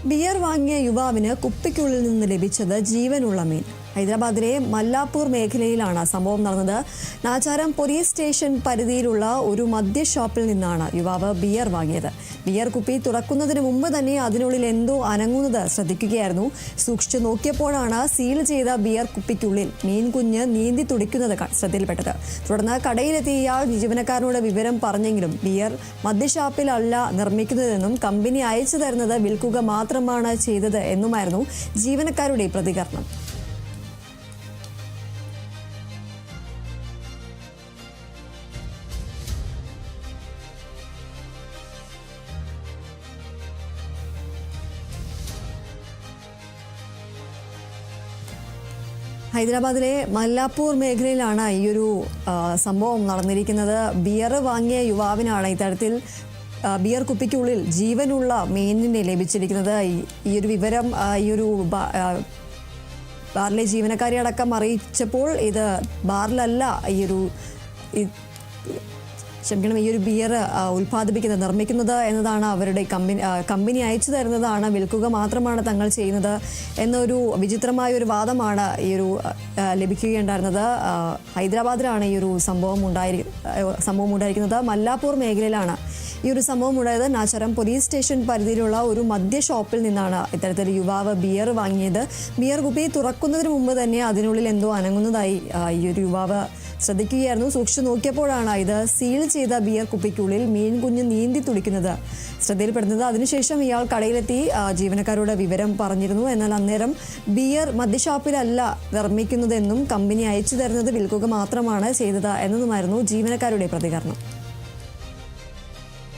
Beer വാങ്ങിയ യുവാവിന് കുപ്പിക്കുള്ളിൽ നിന്ന് ലഭിച്ചത് ജീവനുള്ള മീൻ. ഹൈദരാബാദിലെ മല്ലാപ്പൂർ മേഖലയിലാണ് സംഭവം നടന്നത്. നാച്ചാരം പോലീസ് സ്റ്റേഷൻ പരിധിയിലുള്ള ഒരു മദ്യഷോപ്പിൽ നിന്നാണ് യുവാവ് ബിയർ വാങ്ങിയത്. ബിയർ കുപ്പി തുറക്കുന്നതിന് മുമ്പ് തന്നെ അതിനുള്ളിൽ എന്തോ അനങ്ങുന്നത് ശ്രദ്ധിക്കുകയായിരുന്നു. സൂക്ഷിച്ചു നോക്കിയപ്പോഴാണ് സീൽ ചെയ്ത ബിയർ കുപ്പിക്കുള്ളിൽ മീൻ കുഞ്ഞ് നീന്തി തുടിക്കുന്നത് ശ്രദ്ധയിൽപ്പെട്ടത്. തുടർന്ന് കടയിലെത്തിയ ഇയാൾ ജീവനക്കാരനോട് വിവരം പറഞ്ഞെങ്കിലും ബിയർ മദ്യഷോപ്പിലല്ല നിർമ്മിക്കുന്നതെന്നും കമ്പനി അയച്ചു തരുന്നത് വിൽക്കുക മാത്രമാണ് ചെയ്തത് എന്നുമായിരുന്നു ജീവനക്കാരുടെ പ്രതികരണം. ഹൈദരാബാദിലെ മല്ലാപ്പൂർ മേഖലയിലാണ് ഈ ഒരു സംഭവം നടന്നിരിക്കുന്നത്. ബിയർ വാങ്ങിയ യുവാവിനാണ് ഇത്തരത്തിൽ ബിയർ കുപ്പിക്കുള്ളിൽ ജീവനുള്ള മീനിനെ ലഭിച്ചിരിക്കുന്നത്. ഈ ഒരു വിവരം ഈ ഒരു ബാറിലെ ജീവനക്കാരെ അടക്കം അറിയിച്ചപ്പോൾ ഇത് ബാറിലല്ല ഈ ഒരു ബിയർ നിർമ്മിക്കുന്നത് എന്നതാണ് അവരുടെ കമ്പനി അയച്ചു തരുന്നതാണ്, വിൽക്കുക മാത്രമാണ് തങ്ങൾ ചെയ്യുന്നത് എന്നൊരു വിചിത്രമായ ഒരു വാദമാണ് ഈ ഒരു ലഭിക്കുകയുണ്ടായിരുന്നത്. ഹൈദരാബാദിലാണ് ഈ ഒരു സംഭവം ഉണ്ടായിരിക്കുന്നത്. മല്ലാപ്പൂർ മേഖലയിലാണ് ഈ ഒരു സംഭവം ഉണ്ടായത്. നാച്ചാരം പോലീസ് സ്റ്റേഷൻ പരിധിയിലുള്ള ഒരു മദ്യ ഷോപ്പിൽ നിന്നാണ് ഇത്തരത്തിൽ യുവാവ് ബിയർ വാങ്ങിയത്. ബിയർ കുപ്പി തുറക്കുന്നതിന് മുമ്പ് തന്നെ അതിനുള്ളിൽ എന്തോ അനങ്ങുന്നതായി ഈ ഒരു യുവാവ് ശ്രദ്ധിക്കുകയായിരുന്നു. സൂക്ഷിച്ചു നോക്കിയപ്പോഴാണ് ഇത് സീൽ ചെയ്ത ബിയർ കുപ്പിക്കുള്ളിൽ മീൻ കുഞ്ഞ് നീന്തി തുടിക്കുന്നത് ശ്രദ്ധയിൽപ്പെടുന്നത്. അതിനുശേഷം ഇയാൾ കടയിലെത്തി ജീവനക്കാരോട് വിവരം പറഞ്ഞിരുന്നു. എന്നാൽ അന്നേരം ബിയർ മദ്യഷോപ്പിലല്ല നിർമ്മിക്കുന്നതെന്നും കമ്പനി അയച്ചു തരുന്നത് വിൽക്കുക മാത്രമാണ് ചെയ്തത് എന്നതുമായിരുന്നു ജീവനക്കാരുടെ പ്രതികരണം.